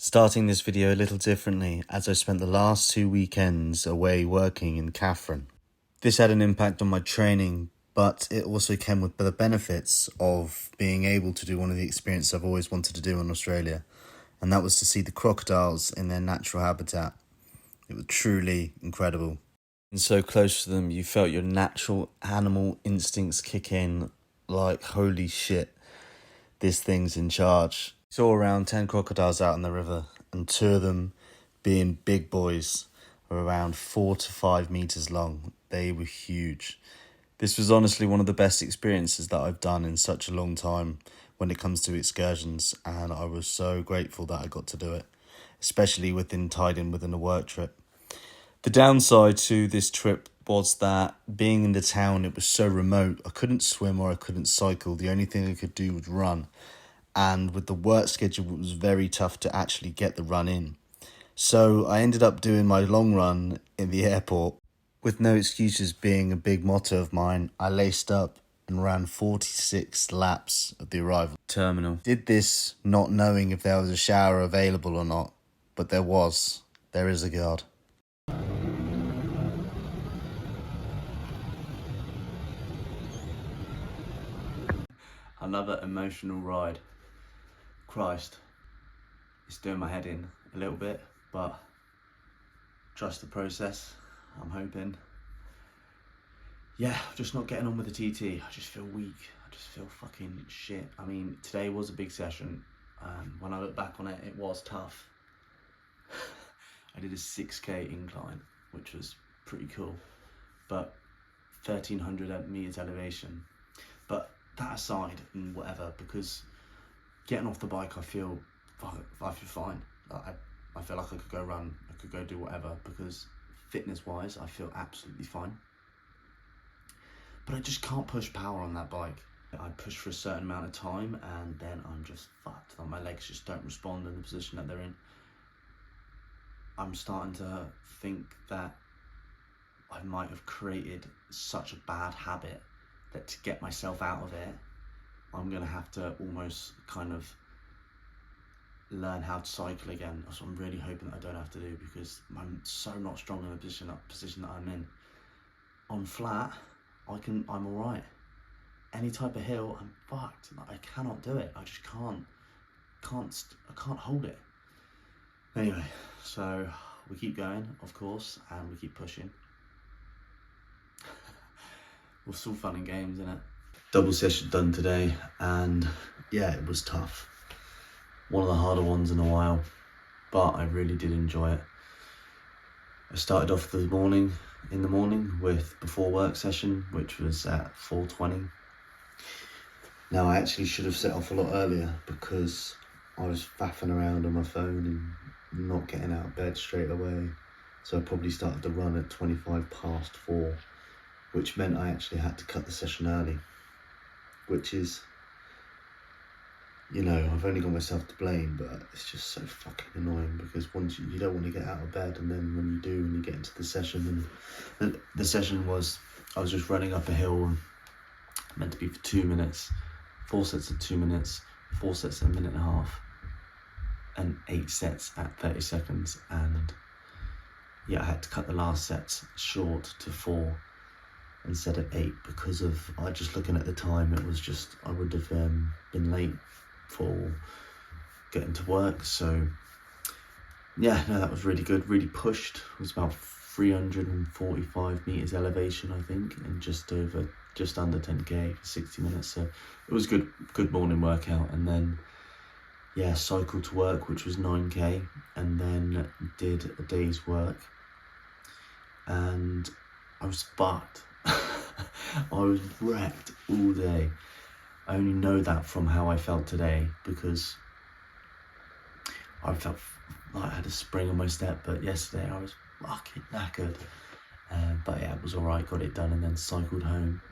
Starting this video a little differently, as I spent the last 2 weekends away working in Katherine. This had an impact on my training, but it also came with the benefits of being able to do one of the experiences I've always wanted to do in Australia, and that was to see the crocodiles in their natural habitat. It was truly incredible. And so close to them, you felt your natural animal instincts kick in like, holy shit, this thing's in charge. Saw around 10 crocodiles out in the river, and 2 of them, being big boys, were around 4 to 5 meters long. They were huge. This was honestly one of the best experiences that I've done in such a long time when it comes to excursions, and I was so grateful that I got to do it, especially tied in within a work trip. The downside to this trip was that being in the town, it was so remote. I couldn't swim or I couldn't cycle. The only thing I could do was run. And with the work schedule, it was very tough to actually get the run in. So I ended up doing my long run in the airport. With no excuses being a big motto of mine, I laced up and ran 46 laps of the arrival terminal. Did this not knowing if there was a shower available or not, but there was. There is a guard. Another emotional ride. Christ, it's doing my head in a little bit, but trust the process, I'm hoping. Yeah, just not getting on with the TT. I just feel weak. I just feel fucking shit. I mean, today was a big session. When I look back on it, it was tough. I did a 6k incline, which was pretty cool, but 1,300 meters elevation. But that aside and whatever, because getting off the bike, I feel fine. I feel like I could go run, I could go do whatever, because fitness-wise, I feel absolutely fine. But I just can't push power on that bike. I push for a certain amount of time, and then I'm just fucked. Like, my legs just don't respond in the position that they're in. I'm starting to think that I might have created such a bad habit that to get myself out of it, I'm going to have to almost kind of learn how to cycle again. So I'm really hoping that I don't have to do, because I'm so not strong in the position that I'm in. On flat, I'm all right. Any type of hill, I'm fucked. Like, I cannot do it. I just I can't hold it. Anyway, so we keep going, of course, and we keep pushing. We're still fun and games, isn't it? Double session done today, and yeah, it was tough. One of the harder ones in a while, but I really did enjoy it. I started off in the morning with before work session, which was at 4:20. Now, I actually should have set off a lot earlier, because I was faffing around on my phone and not getting out of bed straight away. So I probably started the run at 4:25, which meant I actually had to cut the session early, which is, you know, I've only got myself to blame, but it's just so fucking annoying, because once you don't want to get out of bed, and then when you do, when you get into the session, and the session was, I was just running up a hill, meant to be for 2 minutes, 4 sets of 2 minutes, 4 sets at a minute and a half, and 8 sets at 30 seconds, and yeah, I had to cut the last sets short to 4 instead of 8, because of, just looking at the time, it was just, I would have been late for getting to work. So yeah, no, that was really good, really pushed. It was about 345 meters elevation, I think, and just under 10k for 60 minutes. So it was good morning workout. And then yeah, cycled to work, which was 9k, and then did a day's work, and I was fucked. I was wrecked all day. I only know that from how I felt today, because I felt like I had a spring on my step, but yesterday I was fucking knackered. But yeah, it was alright, got it done, and then cycled home.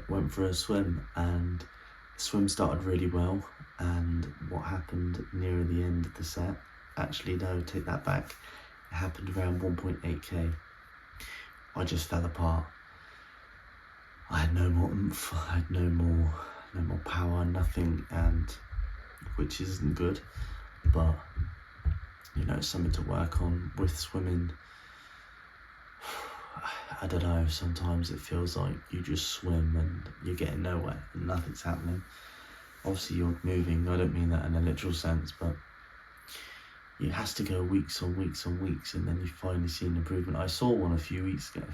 Went for a swim, and the swim started really well, and what happened near the end of the set, actually no, take that back, it happened around 1.8k. I just fell apart. I had no more oomph, I had no more power, nothing, and which isn't good. but you know, it's something to work on with swimming. I don't know, sometimes it feels like you just swim and you're getting nowhere and nothing's happening. Obviously you're moving, I don't mean that in a literal sense, but it has to go weeks on weeks on weeks, and then you finally see an improvement. I saw one a few weeks ago,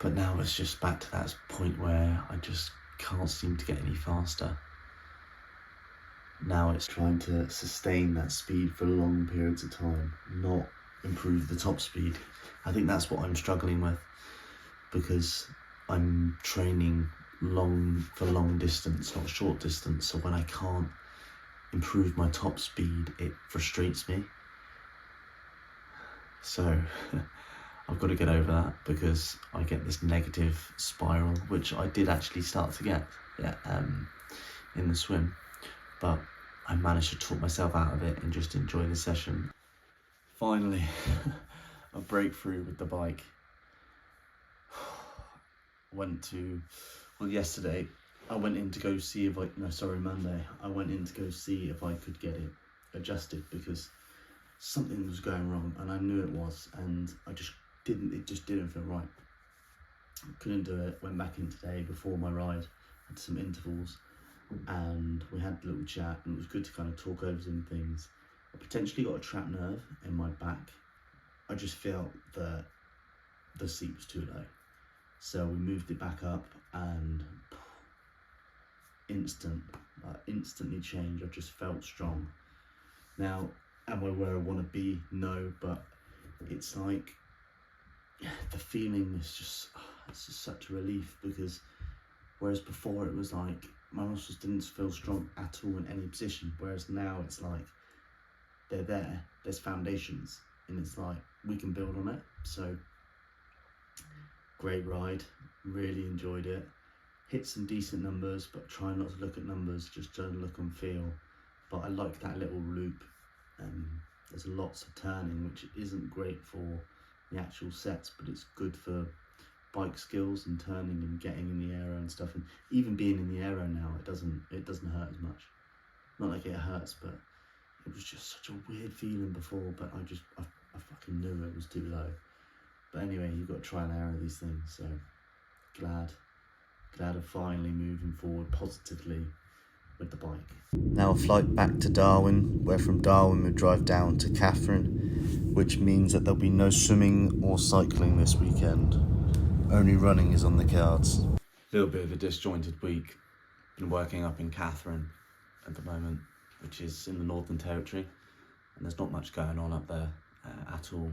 but now it's just back to that point where I just can't seem to get any faster. Now it's trying to sustain that speed for long periods of time, not improve the top speed. I think that's what I'm struggling with, because I'm training for long distance, not short distance. So when I can't improve my top speed, it frustrates me. So I've got to get over that, because I get this negative spiral, which I did actually start to get in the swim, but I managed to talk myself out of it and just enjoy the session. Finally, a breakthrough with the bike. Yesterday, I went in to go see if Monday, I went in to go see if I could get it adjusted, because something was going wrong and I knew it was, and it just didn't feel right. Couldn't do it. Went back in today before my ride, had some intervals, and we had a little chat, and it was good to kind of talk over some things. I potentially got a trapped nerve in my back. I just felt that the seat was too low. So we moved it back up, and instantly changed. I just felt strong. Now, am I where I want to be? No, but it's like, the feeling is just, it's just such a relief, because whereas before it was like my muscles didn't feel strong at all in any position, whereas now it's like there's foundations, and it's like we can build on it. So great ride, really enjoyed it. Hit some decent numbers, but try not to look at numbers, just try to look and feel. But I like that little loop. There's lots of turning, which isn't great for the actual sets, but it's good for bike skills and turning and getting in the aero and stuff. And even being in the aero now, it doesn't hurt as much. Not like it hurts, but it was just such a weird feeling before. But I fucking knew it was too low. But anyway, you've got to try and error these things. So glad of finally moving forward positively with the bike. Now a flight back to Darwin, where from Darwin we drive down to Katherine, which means that there'll be no swimming or cycling this weekend. Only running is on the cards. A little bit of a disjointed week. Been working up in Katherine at the moment, which is in the Northern Territory, and there's not much going on up there at all.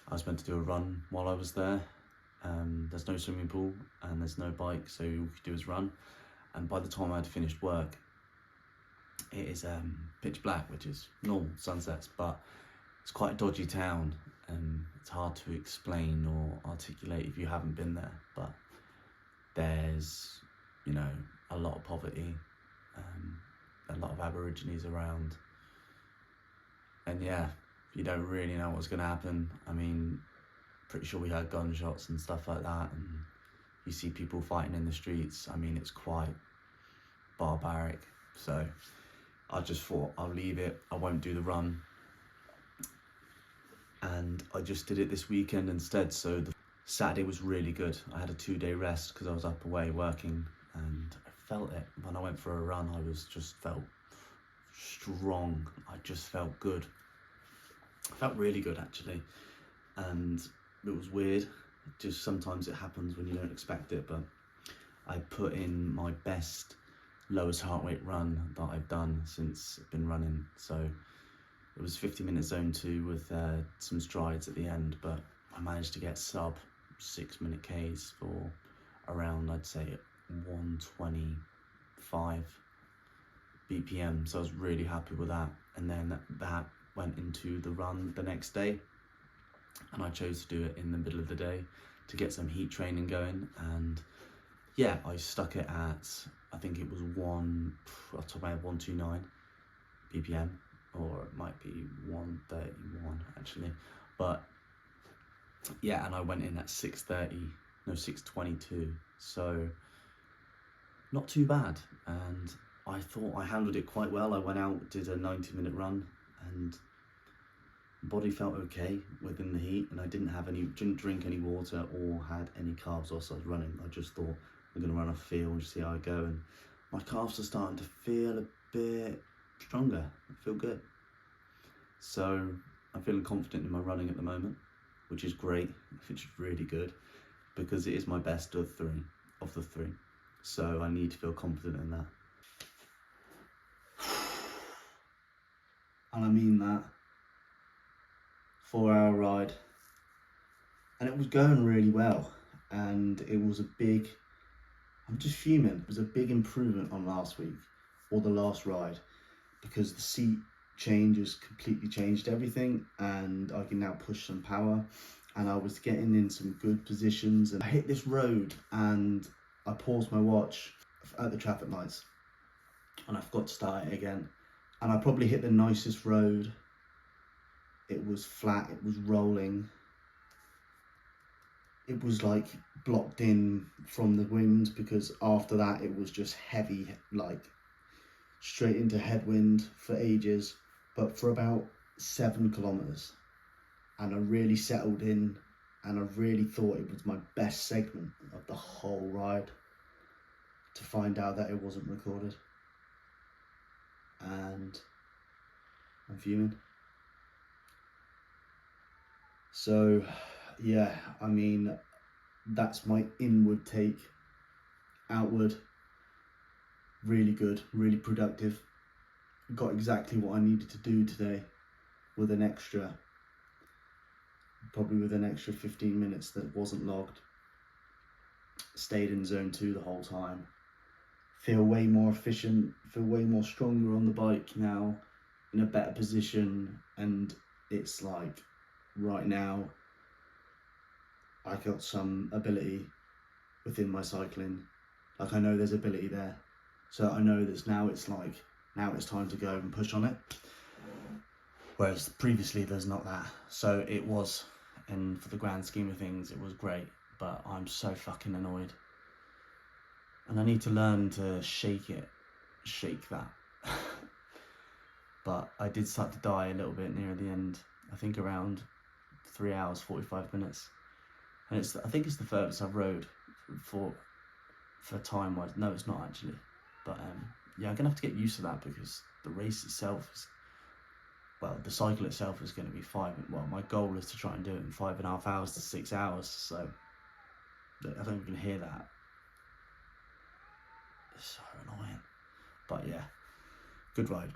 I was meant to do a run while I was there. There's no swimming pool and there's no bike, so all you could do is run. And by the time I'd finished work, it is pitch black, which is normal sunsets, but it's quite a dodgy town, and it's hard to explain or articulate if you haven't been there. But there's, a lot of poverty, a lot of Aborigines around, and you don't really know what's going to happen. I mean, pretty sure we heard gunshots and stuff like that, and you see people fighting in the streets. I mean, it's quite barbaric. So I just thought I'll leave it. I won't do the run. And I just did it this weekend instead. So the Saturday was really good. I had a 2-day rest because I was up away working, and I felt it. When I went for a run, I felt strong. I just felt good. I felt really good, actually. And it was weird. Just sometimes it happens when you don't expect it, but I put in my best lowest heart rate run that I've done since I've been running. So it was 50-minute zone 2 with some strides at the end, but I managed to get sub 6-minute Ks for around, I'd say, 125 BPM. So I was really happy with that. And then that went into the run the next day, and I chose to do it in the middle of the day to get some heat training going. And I stuck it at, I think it was 129 BPM, or it might be 131 actually, but and I went in at 622, so not too bad. And I thought I handled it quite well. I went out, did a 90-minute run, and body felt okay within the heat, and I didn't drink any water or had any carbs whilst I was running. I just thought I'm going to run off feel and see how I go, and my calves are starting to feel a bit stronger. I feel good. So I'm feeling confident in my running at the moment, which is great, which is really good, because it is my best of the three. So I need to feel confident in that. And I mean that. 4-hour ride, and it was going really well, and it was I'm just fuming. It was a big improvement on last week or the last ride, because the seat changes completely changed everything, and I can now push some power, and I was getting in some good positions, and I hit this road and I paused my watch at the traffic lights and I forgot to start it again, and I probably hit the nicest road. It was flat, it was rolling. It was like blocked in from the wind, because after that it was just heavy, like straight into headwind for ages, but for about 7 kilometers. And I really settled in, and I really thought it was my best segment of the whole ride, to find out that it wasn't recorded. And I'm fuming. So yeah, I mean, that's my inward take. Outward, really good, really productive. Got exactly what I needed to do today, with an extra 15 minutes that wasn't logged. Stayed in zone 2 the whole time. Feel way more efficient, feel way more stronger on the bike now, in a better position, and it's like, right now, I got some ability within my cycling. Like, I know there's ability there. So I know that now it's time to go and push on it. Whereas previously there's not that. So it was, and for the grand scheme of things, it was great. But I'm so fucking annoyed. And I need to learn to shake that. But I did start to die a little bit near the end. I think around 3 hours, 45 minutes. And I think it's the furthest I've rode for time-wise. No, it's not actually. But yeah, I'm going to have to get used to that, because the race itself the cycle itself is going to be my goal is to try and do it in 5.5 hours to 6 hours. So I don't even hear that. It's so annoying. But yeah, good ride.